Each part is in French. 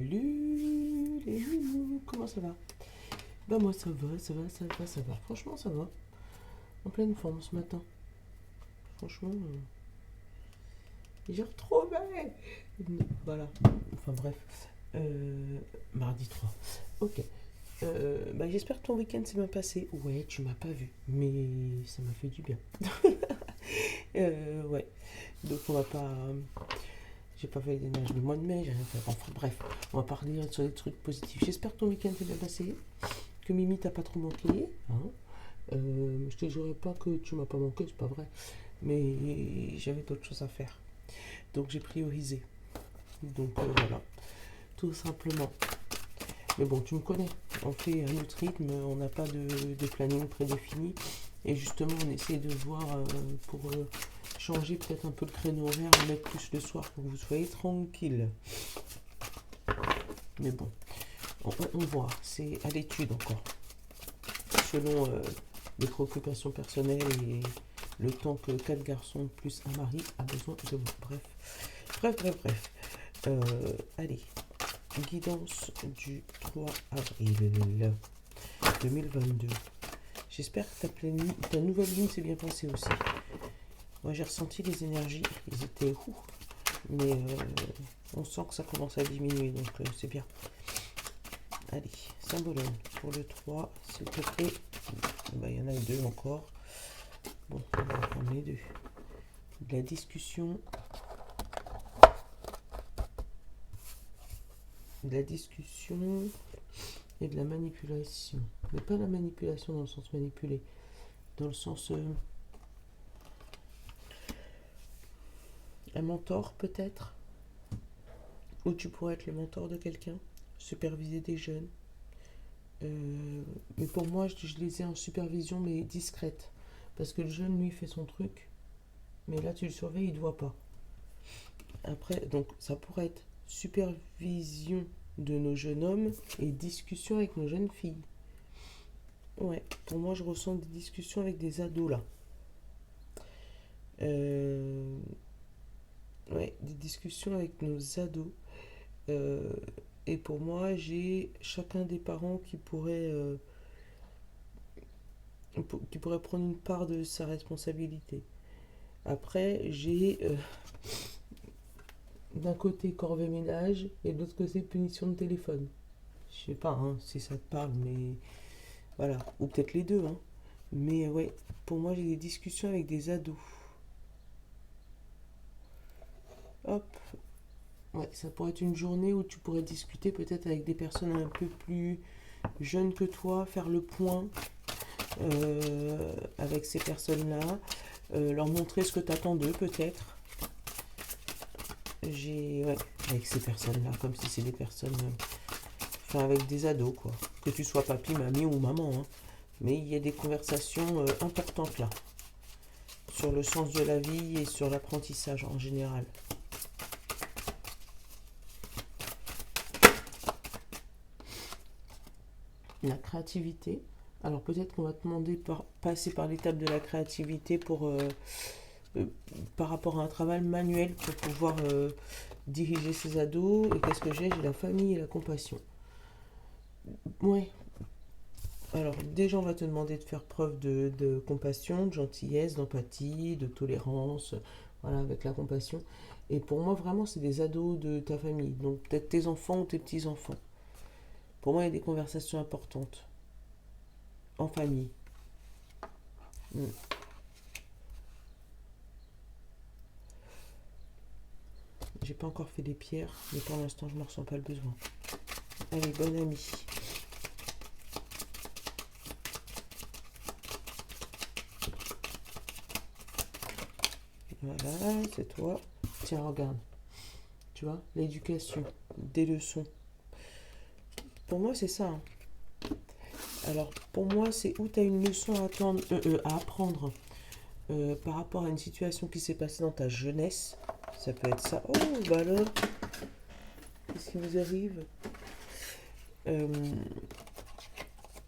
Salut les loulous, comment ça va? Bah moi ça va. Franchement ça va. En pleine forme ce matin. Franchement, j'ai retrouvé. Voilà. Enfin bref. Mardi 3. Ok. Bah j'espère que ton week-end s'est bien passé. Ouais, tu m'as pas vu, mais ça m'a fait du bien. Ouais. Donc on va pas. J'ai pas fait les déménages du mois de mai, j'ai rien fait. Enfin bref, on va parler sur des trucs positifs. J'espère que ton week-end s'est bien passé, que Mimi t'a pas trop manqué. Hein. Je te dirais pas que tu m'as pas manqué, c'est pas vrai. Mais j'avais d'autres choses à faire. Donc j'ai priorisé. Donc voilà, tout simplement. Mais bon, tu me connais. On fait un autre rythme, on n'a pas de planning prédéfini. Et justement, on essaie de voir pour changer peut-être un peu le créneau horaire, le mettre plus le soir pour que vous soyez tranquille. Mais bon, on voit, c'est à l'étude encore. Selon les préoccupations personnelles et le temps que 4 garçons plus un mari a besoin de moi. Bref. Allez, guidance du 3 avril 2022. J'espère que ta nouvelle lune s'est bien passée aussi. Moi j'ai ressenti les énergies, ils étaient fous, mais on sent que ça commence à diminuer, donc c'est bien. Allez, Saint-Bologne pour le 3, s'il te plaît. Il y en a deux encore. Bon, on va prendre les deux. De la discussion. De la discussion et de la manipulation. Mais pas la manipulation dans le sens manipulé. Dans le sens... un mentor peut-être. Ou tu pourrais être le mentor de quelqu'un. Superviser des jeunes. Mais pour moi, je les ai en supervision, mais discrète. Parce que le jeune, lui, fait son truc. Mais là, tu le surveilles, il ne te voit pas. Après, donc, ça pourrait être supervision de nos jeunes hommes et discussion avec nos jeunes filles. Ouais, pour moi, je ressens des discussions avec des ados, là. Ouais, des discussions avec nos ados. Et pour moi, j'ai chacun des parents qui pourrait prendre une part de sa responsabilité. Après, j'ai d'un côté corvée ménage et de l'autre côté punition de téléphone. Je sais pas si ça te parle, mais voilà. Ou peut-être les deux. Mais ouais, pour moi, j'ai des discussions avec des ados. Hop. Ouais, ça pourrait être une journée où tu pourrais discuter peut-être avec des personnes un peu plus jeunes que toi, faire le point avec ces personnes-là, leur montrer ce que tu attends d'eux peut-être. Ouais, avec ces personnes-là, comme si c'est des personnes, enfin avec des ados quoi, que tu sois papy, mamie ou maman, mais il y a des conversations importantes là, sur le sens de la vie et sur l'apprentissage en général. La créativité. Alors peut-être qu'on va te demander de passer par l'étape de la créativité pour par rapport à un travail manuel pour pouvoir diriger ces ados. Et qu'est-ce que j'ai la famille et la compassion. Ouais. Alors déjà on va te demander de faire preuve de compassion, de gentillesse, d'empathie, de tolérance, voilà, avec la compassion. Et pour moi vraiment c'est des ados de ta famille, donc peut-être tes enfants ou tes petits-enfants. Pour moi il y a des conversations importantes en famille. J'ai pas encore fait les pierres, mais pour l'instant je ne ressens pas le besoin. Allez, bonne amie. Voilà, c'est toi. Tiens, regarde. Tu vois, l'éducation, des leçons. Pour moi, c'est ça. Alors, pour moi, c'est où tu as une leçon à apprendre par rapport à une situation qui s'est passée dans ta jeunesse. Ça peut être ça. Oh, bah alors, qu'est-ce qui vous arrive?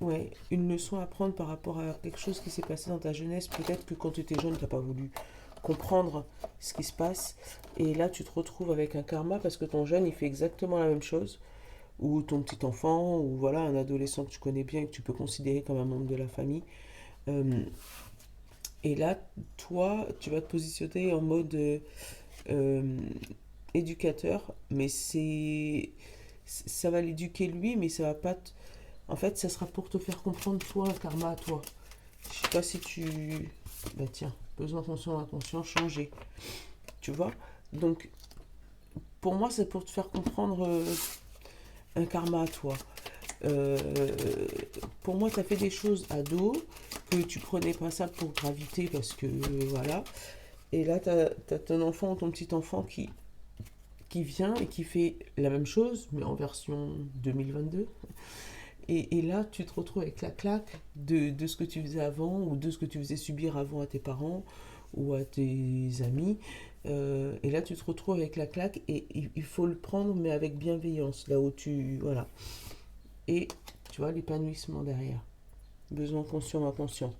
Ouais, une leçon à apprendre par rapport à quelque chose qui s'est passé dans ta jeunesse. Peut-être que quand tu étais jeune, tu n'as pas voulu comprendre ce qui se passe. Et là, tu te retrouves avec un karma parce que ton jeune, il fait exactement la même chose. ou ton petit enfant, ou voilà, un adolescent que tu connais bien et que tu peux considérer comme un membre de la famille. Euh, et là, toi, tu vas te positionner en mode euh, éducateur, mais ça va l'éduquer lui, mais ça va pas en fait, ça sera pour te faire comprendre toi, un karma à toi. Je sais pas si tu... Bah tiens, besoin conscient, inconscient, changer. Tu vois. Donc, pour moi, c'est pour te faire comprendre un karma à toi. Euh, pour moi, tu as fait des choses à dos, que tu prenais pas ça pour gravité parce que voilà. Et là, tu as ton enfant ou ton petit enfant qui vient et qui fait la même chose, mais en version 2022. Et là, tu te retrouves avec la claque de ce que tu faisais avant ou de ce que tu faisais subir avant à tes parents ou à tes amis. Et là, tu te retrouves avec la claque et il faut le prendre, mais avec bienveillance, là où tu... Voilà. Et tu vois, l'épanouissement derrière. Besoin conscient, inconscient.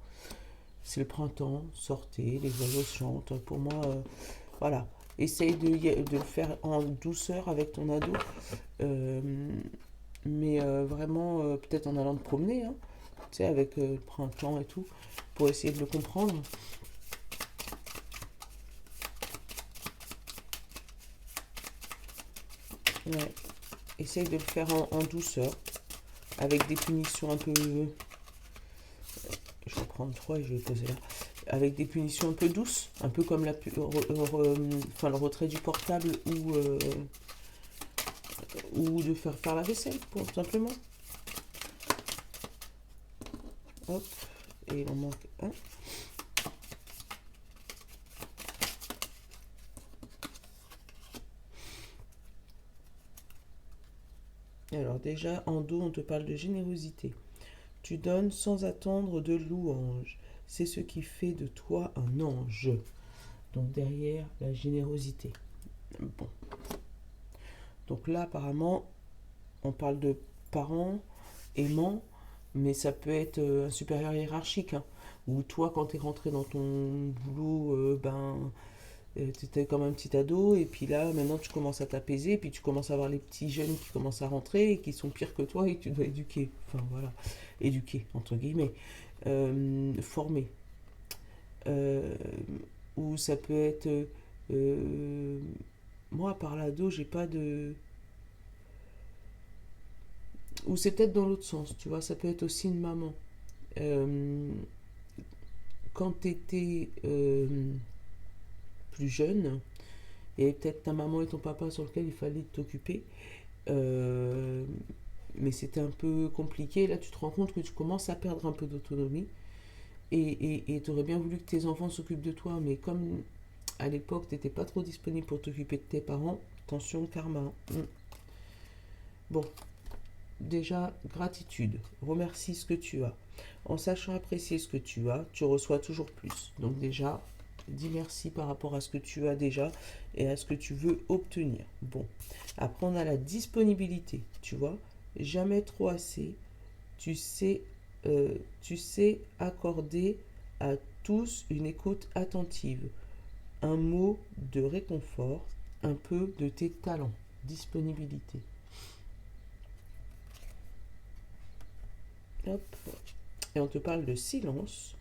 C'est le printemps, sortez, les oiseaux chantent. Pour moi, voilà. Essaye de le faire en douceur avec ton ado. Euh, mais vraiment, peut-être en allant te promener, hein, tu sais, avec le printemps et tout, pour essayer de le comprendre. Ouais. Essaye de le faire en douceur, avec des punitions un peu... Je vais prendre 3 et je vais le poser là. Avec des punitions un peu douces, un peu comme enfin, le retrait du portable ou de faire la vaisselle, pour, tout simplement. Hop, et il en manque un. Alors déjà, en dos, on te parle de générosité. Tu donnes sans attendre de louange. C'est ce qui fait de toi un ange. Donc derrière, la générosité. Bon. Donc là, apparemment, on parle de parents aimants, mais ça peut être un supérieur hiérarchique, hein. Ou toi, quand tu es rentré dans ton boulot, tu étais comme un petit ado, et puis là, maintenant, tu commences à t'apaiser, et puis tu commences à voir les petits jeunes qui commencent à rentrer, et qui sont pires que toi, et tu dois éduquer. Enfin, voilà. Éduquer, entre guillemets. Former. Euh, ou ça peut être... euh, moi, par l'ado, j'ai pas de... Ou c'est peut-être dans l'autre sens, tu vois, ça peut être aussi une maman. Euh, quand tu étais plus jeune, et peut-être ta maman et ton papa sur lequel il fallait t'occuper, euh, mais c'était un peu compliqué. Là, tu te rends compte que tu commences à perdre un peu d'autonomie et tu aurais bien voulu que tes enfants s'occupent de toi, mais comme à l'époque, tu n'étais pas trop disponible pour t'occuper de tes parents, attention, karma. Bon, déjà, gratitude. Remercie ce que tu as. En sachant apprécier ce que tu as, tu reçois toujours plus. Donc déjà, dis merci par rapport à ce que tu as déjà et à ce que tu veux obtenir. Bon, après on a la disponibilité, tu vois. Jamais trop assez. Tu sais, tu sais accorder à tous une écoute attentive, un mot de réconfort, un peu de tes talents. Disponibilité. Hop. Et on te parle de silence.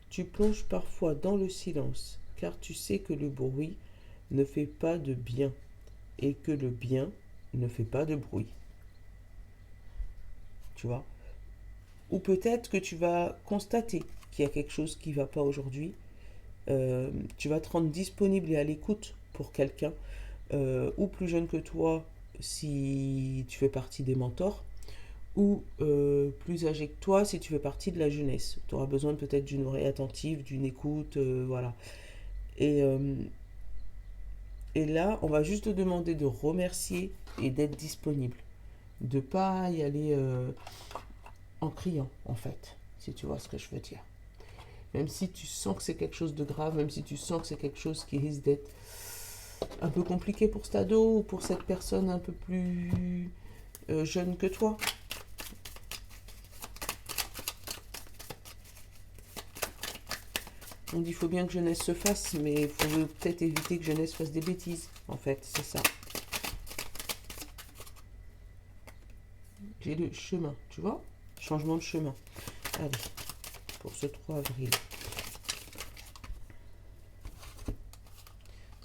Tu plonges parfois dans le silence, car tu sais que le bruit ne fait pas de bien et que le bien ne fait pas de bruit. Tu vois. Ou peut-être que tu vas constater qu'il y a quelque chose qui ne va pas aujourd'hui. Tu vas te rendre disponible et à l'écoute pour quelqu'un, ou plus jeune que toi si tu fais partie des mentors, ou plus âgé que toi si tu fais partie de la jeunesse. Tu auras besoin peut-être d'une oreille attentive, d'une écoute, voilà. Et, euh, et là, on va juste te demander de remercier et d'être disponible. De pas y aller en criant, en fait, si tu vois ce que je veux dire. Même si tu sens que c'est quelque chose de grave, même si tu sens que c'est quelque chose qui risque d'être un peu compliqué pour cet ado ou pour cette personne un peu plus jeune que toi. On dit qu'il faut bien que jeunesse se fasse, mais il faut peut-être éviter que jeunesse fasse des bêtises, en fait, c'est ça. j'ai le chemin, tu vois? Changement de chemin. Allez, pour ce 3 avril.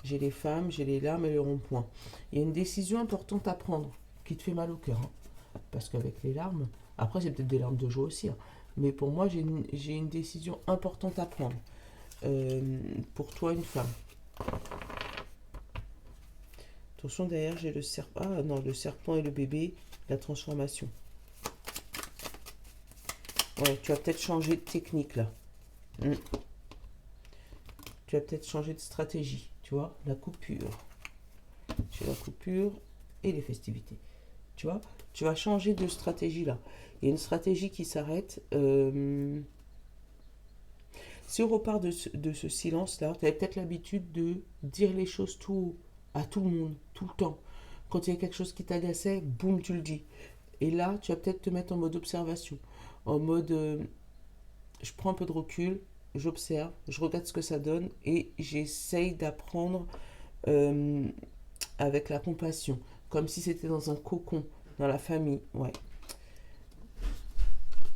J'ai les femmes, j'ai les larmes et le rond-point. Il y a une décision importante à prendre qui te fait mal au cœur. Hein, parce qu'avec les larmes, après c'est peut-être des larmes de joie aussi. Hein, mais pour moi, j'ai une décision importante à prendre. Pour toi, une femme. Attention, derrière, j'ai le serpent. Ah non, le serpent et le bébé, la transformation. Ouais, tu vas peut-être changer de technique là. Tu vas peut-être changer de stratégie. Tu vois, la coupure. J'ai la coupure et les festivités. Tu vois, tu vas changer de stratégie là. Il y a une stratégie qui s'arrête. Si on repart de ce silence-là, tu avais peut-être l'habitude de dire les choses tout haut, à tout le monde, tout le temps. Quand il y a quelque chose qui t'agaçait, boum, tu le dis. Et là, tu vas peut-être te mettre en mode observation. En mode, je prends un peu de recul, j'observe, je regarde ce que ça donne et j'essaye d'apprendre avec la compassion. Comme si c'était dans un cocon, dans la famille. Ouais.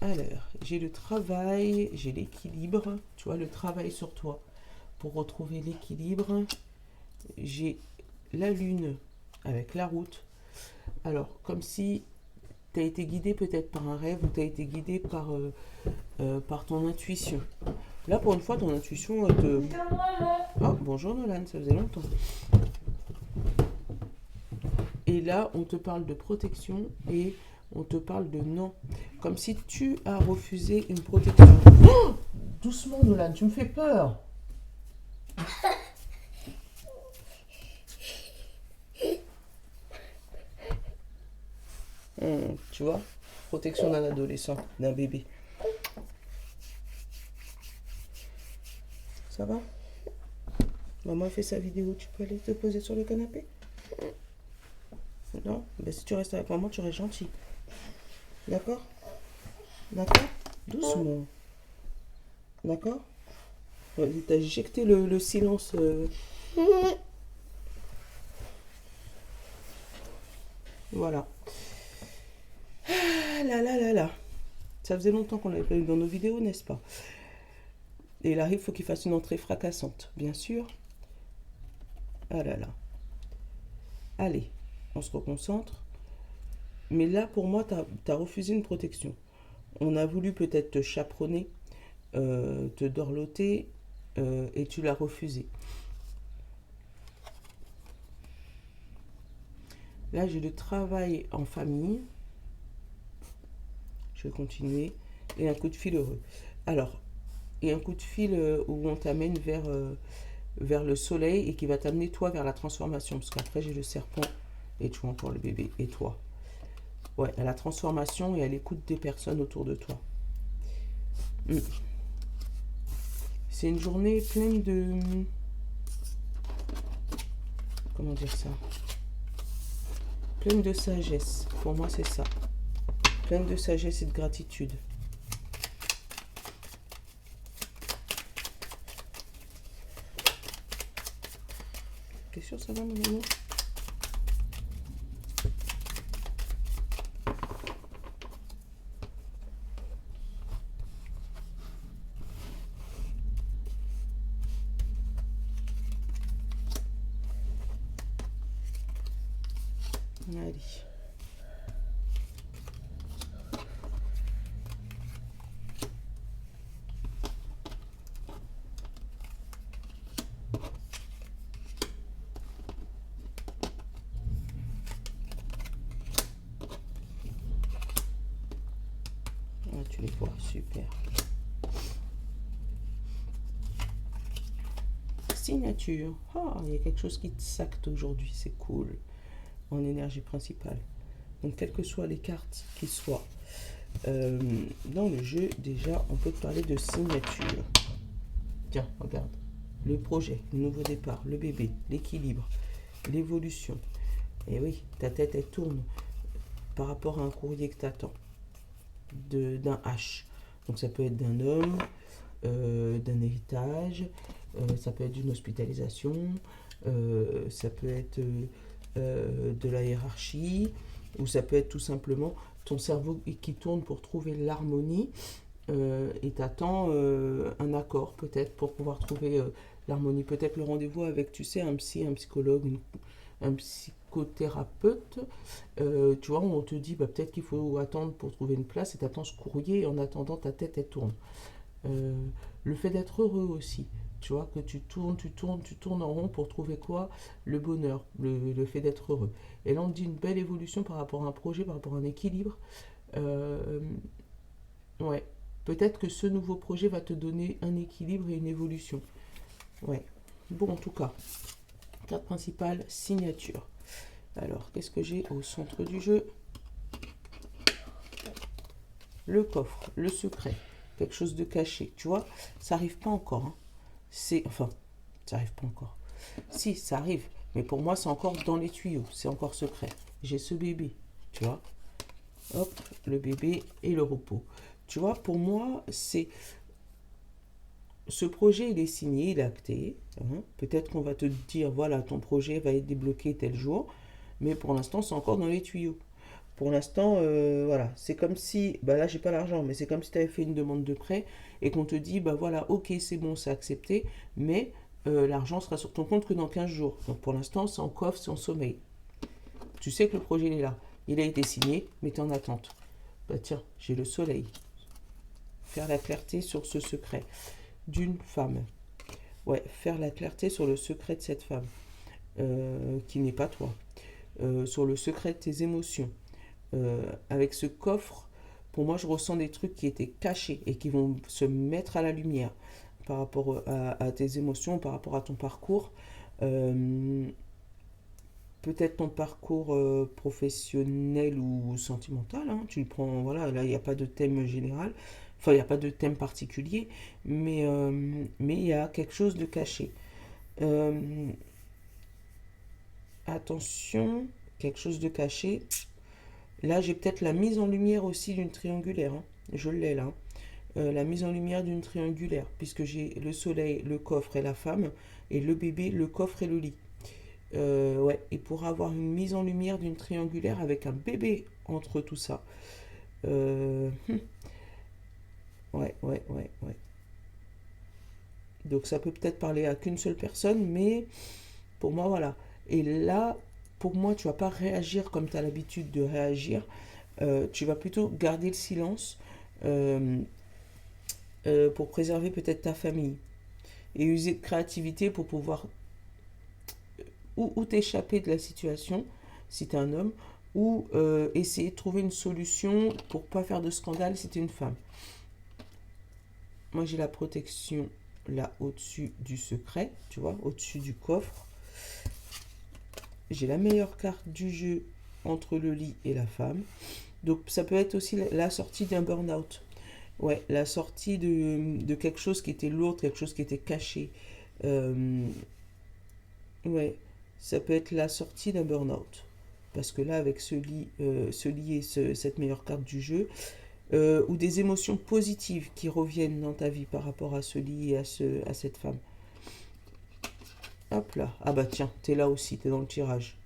Alors, j'ai le travail, j'ai l'équilibre, tu vois, le travail sur toi pour retrouver l'équilibre. J'ai la lune avec la route. Alors, comme si tu as été guidé peut-être par un rêve ou tu as été guidé par ton intuition. Là, pour une fois, ton intuition te... Oh, bonjour Nolan, ça faisait longtemps. Et là, on te parle de protection et on te parle de non. Comme si tu as refusé une protection. Oh, doucement, Nolan, tu me fais peur. Tu vois, protection d'un adolescent, d'un bébé. Ça va? Maman fait sa vidéo, tu peux aller te poser sur le canapé? Non? Ben, si tu restes avec maman, tu restes gentil. D'accord? D'accord? Doucement. D'accord? T'as éjecté le silence. Voilà. Ah là là là là. Ça faisait longtemps qu'on l'avait pas eu dans nos vidéos, n'est-ce pas? Et là, il faut qu'il fasse une entrée fracassante, bien sûr. Ah là là. Allez, on se reconcentre. Mais là, pour moi, tu as refusé une protection. On a voulu peut-être te chaperonner, te dorloter, et tu l'as refusé. Là, j'ai le travail en famille. Je vais continuer. Et un coup de fil heureux. Alors, et un coup de fil où on t'amène vers le soleil et qui va t'amener toi vers la transformation. Parce qu'après, j'ai le serpent et tu vois encore le bébé et toi. Ouais, à la transformation et à l'écoute des personnes autour de toi. C'est une journée pleine de... Comment dire ça? Pleine de sagesse. Pour moi, c'est ça. Pleine de sagesse et de gratitude. T'es sûr ça va, mon amour? Allez. Ah, tu les vois, super. Signature. Ah, il y a quelque chose qui te sacte aujourd'hui, c'est cool. En énergie principale. Donc, quelles que soient les cartes qui soient dans le jeu, déjà, on peut parler de signature. Tiens, regarde. Le projet, le nouveau départ, le bébé, l'équilibre, l'évolution. Et oui, ta tête, elle tourne par rapport à un courrier que tu attends. D'un H. Donc, ça peut être d'un homme, d'un héritage, ça peut être d'une hospitalisation, ça peut être de la hiérarchie, Ou ça peut être tout simplement ton cerveau qui tourne pour trouver l'harmonie et t'attends un accord peut-être pour pouvoir trouver l'harmonie. Peut-être le rendez-vous avec, tu sais, un psy, un psychologue, un psychothérapeute, tu vois, où on te dit bah, peut-être qu'il faut attendre pour trouver une place et t'attends ce courrier et en attendant ta tête elle tourne. Euh, le fait d'être heureux aussi, tu vois, que tu tournes en rond pour trouver quoi? Le bonheur, le fait d'être heureux. Et là on te dit une belle évolution par rapport à un projet, par rapport à un équilibre. Euh, ouais, peut-être que ce nouveau projet va te donner un équilibre et une évolution. Ouais, bon en tout cas, carte principale, signature. Alors, qu'est-ce que j'ai au centre du jeu? Le coffre, le secret, quelque chose de caché. Tu vois, ça arrive pas encore. Hein. Enfin, ça arrive pas encore. Si, ça arrive, mais pour moi, c'est encore dans les tuyaux. C'est encore secret. J'ai ce bébé, tu vois. Hop, le bébé et le repos. Tu vois, pour moi, c'est ce projet, il est signé, il est acté. Hein. Peut-être qu'on va te dire, voilà, ton projet va être débloqué tel jour, mais pour l'instant, c'est encore dans les tuyaux. Pour l'instant, voilà, c'est comme si, bah là, j'ai pas l'argent, mais c'est comme si tu avais fait une demande de prêt et qu'on te dit, bah voilà, ok, c'est bon, c'est accepté, mais l'argent sera sur ton compte que dans 15 jours. Donc pour l'instant, c'est en coffre, c'est en sommeil. Tu sais que le projet, il est là. Il a été signé, mais tu es en attente. Bah tiens, j'ai le soleil. Faire la clarté sur ce secret d'une femme. Ouais, faire la clarté sur le secret de cette femme, qui n'est pas toi. Sur le secret de tes émotions. Avec ce coffre, pour moi, je ressens des trucs qui étaient cachés et qui vont se mettre à la lumière par rapport à tes émotions, par rapport à ton parcours. Euh, Peut-être ton parcours professionnel ou sentimental. Hein, tu le prends, voilà, là, il n'y a pas de thème général. Enfin, il n'y a pas de thème particulier, mais il y a quelque chose de caché. Euh, Attention, quelque chose de caché. Là, j'ai peut-être la mise en lumière aussi d'une triangulaire. Hein. Je l'ai là. La mise en lumière d'une triangulaire, puisque j'ai le soleil, le coffre et la femme, et le bébé, le coffre et le lit. Ouais, et pour avoir une mise en lumière d'une triangulaire avec un bébé entre tout ça. Ouais. Donc ça peut peut-être parler à qu'une seule personne, mais pour moi, voilà. Et là, pour moi, tu vas pas réagir comme tu as l'habitude de réagir. Tu vas plutôt garder le silence euh, pour préserver peut-être ta famille. Et user de créativité pour pouvoir ou t'échapper de la situation, si tu es un homme, ou essayer de trouver une solution pour pas faire de scandale si tu es une femme. Moi, j'ai la protection là au-dessus du secret, tu vois, au-dessus du coffre. J'ai la meilleure carte du jeu entre le lit et la femme. Donc, ça peut être aussi la sortie d'un burn-out. Ouais, la sortie de quelque chose qui était lourd, quelque chose qui était caché. Euh, ouais, ça peut être la sortie d'un burn-out. Parce que là, avec ce lit et cette meilleure carte du jeu, ou des émotions positives qui reviennent dans ta vie par rapport à ce lit et à cette femme. Hop là. Ah bah tiens, t'es là aussi, t'es dans le tirage.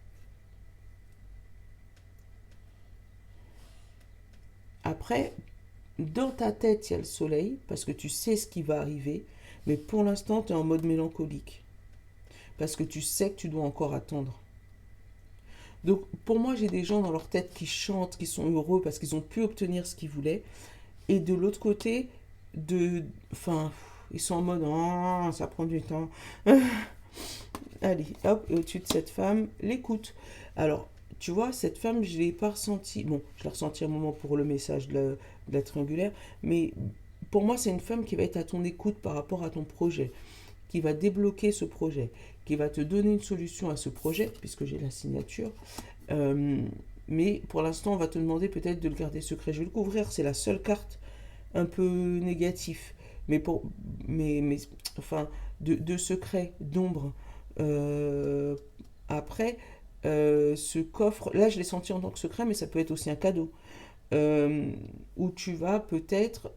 Après, dans ta tête, il y a le soleil, parce que tu sais ce qui va arriver, mais pour l'instant, tu es en mode mélancolique, parce que tu sais que tu dois encore attendre. Donc, pour moi, j'ai des gens dans leur tête qui chantent, qui sont heureux parce qu'ils ont pu obtenir ce qu'ils voulaient, et de l'autre côté, enfin, ils sont en mode, ah, ça prend du temps. Allez, hop, et au-dessus de cette femme, l'écoute. Alors, tu vois, cette femme, je ne l'ai pas ressentie. Bon, je l'ai ressentie un moment pour le message de la triangulaire, mais pour moi, c'est une femme qui va être à ton écoute par rapport à ton projet, qui va débloquer ce projet, qui va te donner une solution à ce projet, puisque j'ai la signature. Euh, mais pour l'instant, on va te demander peut-être de le garder secret. Je vais le couvrir, c'est la seule carte un peu négative. Mais enfin, de secret, d'ombre. Euh, Après, ce coffre, là je l'ai senti en tant que secret, mais ça peut être aussi un cadeau. Euh, Où tu vas peut-être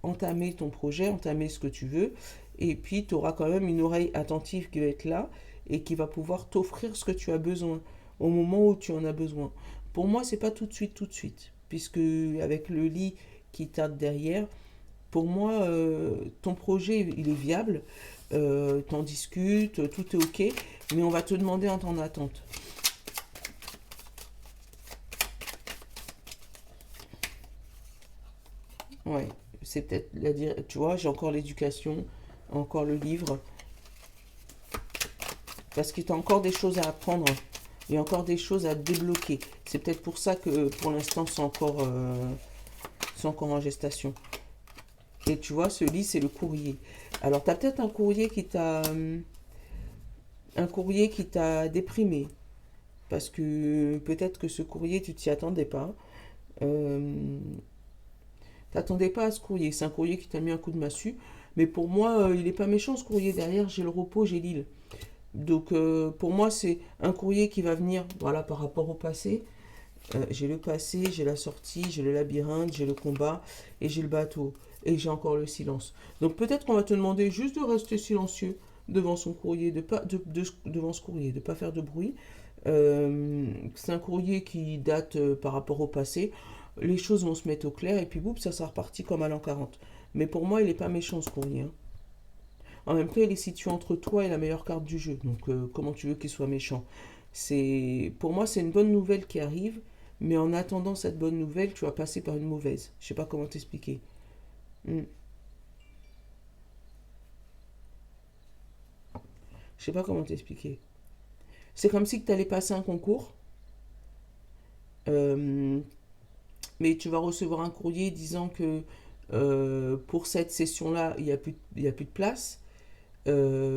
entamer ton projet, entamer ce que tu veux, et puis tu auras quand même une oreille attentive qui va être là et qui va pouvoir t'offrir ce que tu as besoin. au moment où tu en as besoin. Pour moi, c'est pas tout de suite, puisque avec le lit qui tarde derrière, pour moi, ton projet, il est viable, t'en discutes, tout est ok, mais on va te demander un temps d'attente. Ouais, c'est peut-être tu vois, j'ai encore l'éducation, encore le livre, parce qu'il y a encore des choses à apprendre, il y a encore des choses à débloquer. C'est peut-être pour ça que pour l'instant c'est encore en gestation. Et tu vois, ce lit, c'est le courrier. Alors, tu as peut-être un courrier qui t'a déprimé, parce que peut-être que ce courrier, tu t'y attendais pas. Euh, T'attendais pas à ce courrier. C'est un courrier qui t'a mis un coup de massue. Mais pour moi, il n'est pas méchant ce courrier. Derrière, j'ai le repos, j'ai l'île. Donc pour moi, c'est un courrier qui va venir, voilà, par rapport au passé. J'ai le passé, j'ai la sortie, j'ai le labyrinthe, j'ai le combat et j'ai le bateau. Et j'ai encore le silence. Donc peut-être qu'on va te demander juste de rester silencieux devant son courrier, devant ce courrier, de ne pas faire de bruit. C'est un courrier qui date par rapport au passé. Les choses vont se mettre au clair et puis boum, ça sera reparti comme à l'an 40. Mais pour moi, il n'est pas méchant ce courrier, hein. En même temps, il est situé entre toi et la meilleure carte du jeu. Donc, comment tu veux qu'il soit méchant? Pour moi, c'est une bonne nouvelle qui arrive, mais en attendant cette bonne nouvelle, tu vas passer par une mauvaise. Je sais pas comment t'expliquer. Hmm. Je sais pas comment t'expliquer. C'est comme si tu allais passer un concours, euh, mais tu vas recevoir un courrier disant que pour cette session-là, il y a plus de place.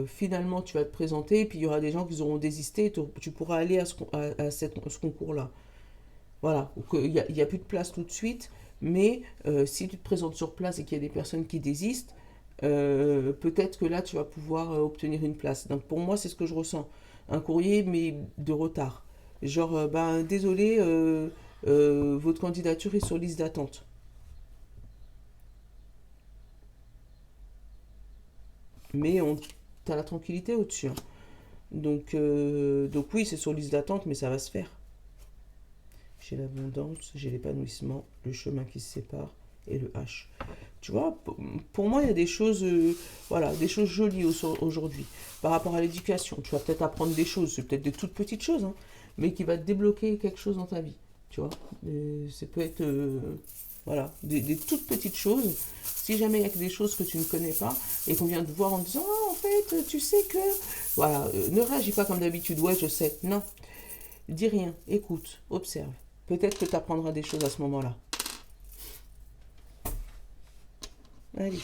Finalement, tu vas te présenter et puis il y aura des gens qui auront désisté et tu pourras aller ce concours-là. Voilà, il y a plus de place tout de suite, mais si tu te présentes sur place et qu'il y a des personnes qui désistent, peut-être que là, tu vas pouvoir obtenir une place. Donc pour moi, c'est ce que je ressens. Un courrier, mais de retard. Genre, ben, désolé, votre candidature est sur liste d'attente. Mais t'as la tranquillité au-dessus, hein. Donc oui, c'est sur liste d'attente, mais ça va se faire. J'ai l'abondance, j'ai l'épanouissement, le chemin qui se sépare et le H. Tu vois, pour moi, il y a des choses, voilà, des choses jolies aujourd'hui. Par rapport à l'éducation, tu vas peut-être apprendre des choses, c'est peut-être des toutes petites choses, hein, mais qui va te débloquer quelque chose dans ta vie. Tu vois, ça peut être, voilà, des toutes petites choses. Si jamais il y a que des choses que tu ne connais pas et qu'on vient te voir en disant, ah, en fait, tu sais que, voilà, ne réagis pas comme d'habitude, ouais, je sais. Non, dis rien, écoute, observe. Peut-être que tu apprendras des choses à ce moment-là. Allez.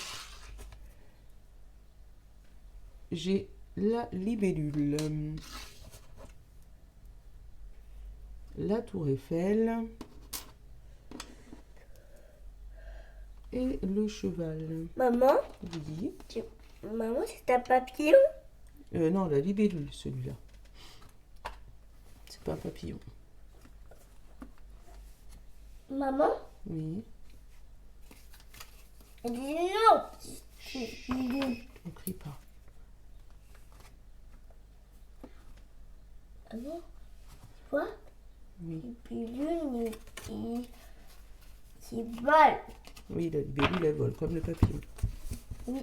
J'ai la libellule. La tour Eiffel. Et le cheval. Maman, Oui. maman, c'est un papillon? Non, la libellule, celui-là. C'est pas un papillon. Maman, Oui. elle dit non. Chut, on crie pas. Maman, tu vois, Oui. les pilules, qui volent. Oui, la libellule, elle vole comme le papillon. Oui.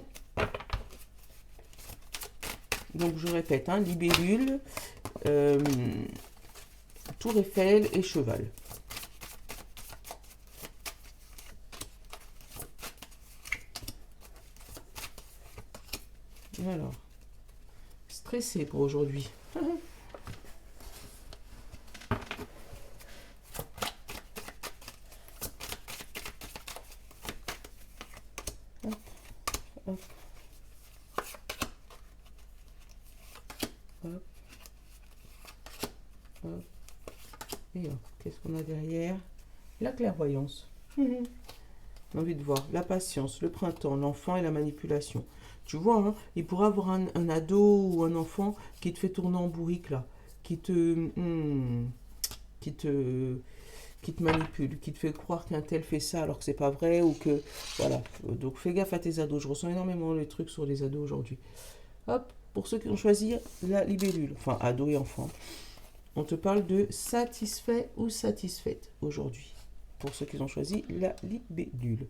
Donc, je répète, hein, libellule, tour Eiffel et cheval. Alors, stressé pour aujourd'hui. Hop, hop, hop, hop. Et hop, qu'est-ce qu'on a derrière? La clairvoyance. J'ai envie de voir. La patience, le printemps, l'enfant et la manipulation. Tu vois, hein, il pourrait avoir un ado ou un enfant qui te fait tourner en bourrique là, qui te, qui te manipule, qui te fait croire qu'un tel fait ça alors que c'est pas vrai ou que voilà. Donc fais gaffe à tes ados. Je ressens énormément les trucs sur les ados aujourd'hui. Hop, pour ceux qui ont choisi la libellule, enfin ados et enfants. on te parle de satisfait ou satisfaite aujourd'hui. Pour ceux qui ont choisi la libellule.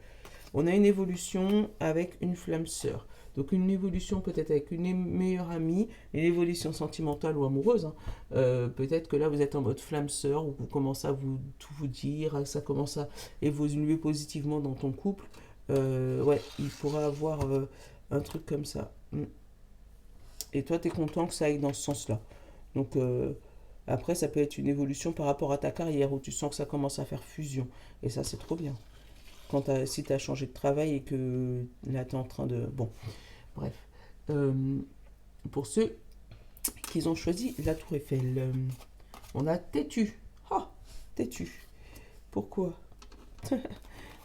On a une évolution avec une flamme sœur. Donc une évolution peut-être avec une meilleure amie, une évolution sentimentale ou amoureuse. Hein. Peut-être que là vous êtes en mode flamme sœur, où vous commencez à tout vous dire, ça commence à évoluer positivement dans ton couple. Ouais, il pourra avoir un truc comme ça. Et toi tu es content que ça aille dans ce sens-là. Donc après ça peut être une évolution par rapport à ta carrière, où tu sens que ça commence à faire fusion. Et ça c'est trop bien. Si tu as changé de travail et que là tu es en train de... Bon, bref. Pour ceux qui ont choisi la Tour Eiffel, on a têtu. Ah, têtu. Pourquoi?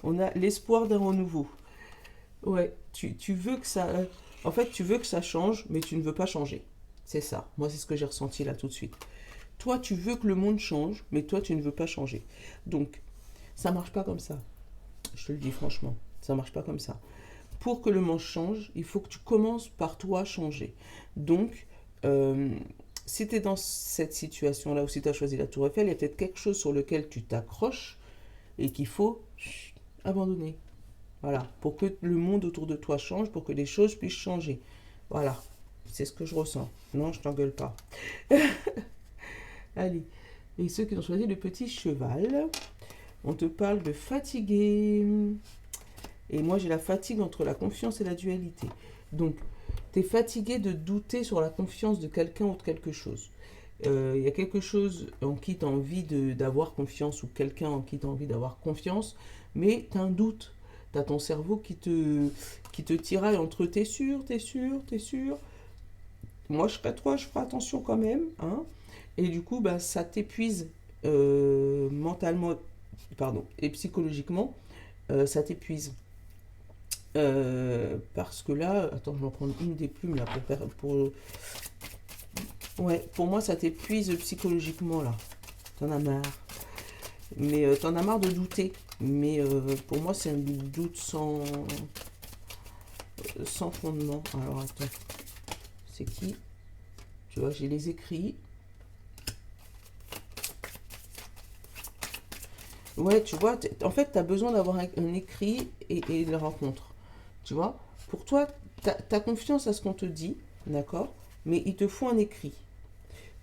On a l'espoir d'un renouveau. Ouais, tu veux que ça... En fait, tu veux que ça change, mais tu ne veux pas changer. C'est ça. Moi, c'est ce que j'ai ressenti là tout de suite. Toi, tu veux que le monde change, mais toi, tu ne veux pas changer. Donc, ça marche pas comme ça. Je te le dis franchement, ça marche pas comme ça. Pour que le monde change, il faut que tu commences par toi changer. Donc, si tu es dans cette situation-là, ou si tu as choisi la Tour Eiffel, il y a peut-être quelque chose sur lequel tu t'accroches et qu'il faut abandonner. Voilà, pour que le monde autour de toi change, pour que les choses puissent changer. Voilà, c'est ce que je ressens. Non, je t'engueule pas. Allez, et ceux qui ont choisi le petit cheval, on te parle de fatigué. Et moi, j'ai la fatigue entre la confiance et la dualité. Donc, tu es fatigué de douter sur la confiance de quelqu'un ou de quelque chose. Il y a quelque chose en qui tu as envie d'avoir confiance, ou quelqu'un en qui tu as envie d'avoir confiance, mais tu as un doute. Tu as ton cerveau qui te tiraille entre t'es sûr, t'es sûr, t'es sûr. Moi, je serais toi, je ferai attention quand même. Hein. Et du coup, bah, ça t'épuise mentalement, pardon, et psychologiquement, ça t'épuise. Parce que là, attends, je vais en prendre une des plumes là ouais, pour moi, ça t'épuise psychologiquement là. T'en as marre. Mais t'en as marre de douter. Mais pour moi, c'est un doute sans fondement. Alors attends, c'est qui? Tu vois, j'ai les écrits. Ouais, tu vois, en fait, tu as besoin d'avoir un écrit et la rencontre. Tu vois, pour toi, tu as confiance à ce qu'on te dit, d'accord, mais il te faut un écrit.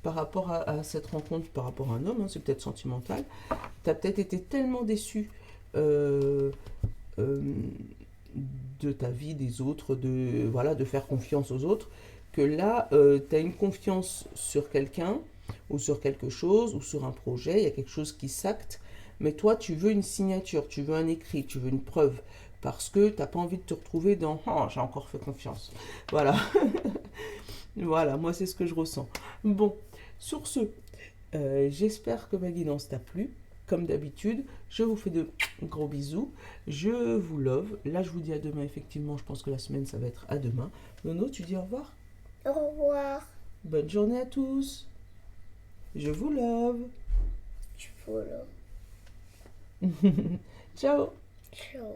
Par rapport à cette rencontre, par rapport à un homme, hein, c'est peut-être sentimental, tu as peut-être été tellement déçu euh, de ta vie, des autres, de faire confiance aux autres, que là, tu as une confiance sur quelqu'un, ou sur quelque chose, ou sur un projet, il y a quelque chose qui s'acte, mais toi, tu veux une signature, tu veux un écrit, tu veux une preuve, parce que tu n'as pas envie de te retrouver dans « Oh, j'ai encore fait confiance ». Voilà. Voilà, moi, c'est ce que je ressens. Bon, sur ce, j'espère que ma guidance t'a plu. Comme d'habitude, je vous fais de gros bisous. Je vous love. Là, je vous dis à demain. Effectivement, je pense que la semaine, ça va être à demain. Nono, tu dis au revoir? Au revoir. Bonne journée à tous. Je vous love. Tu peux là. Ciao. Ciao.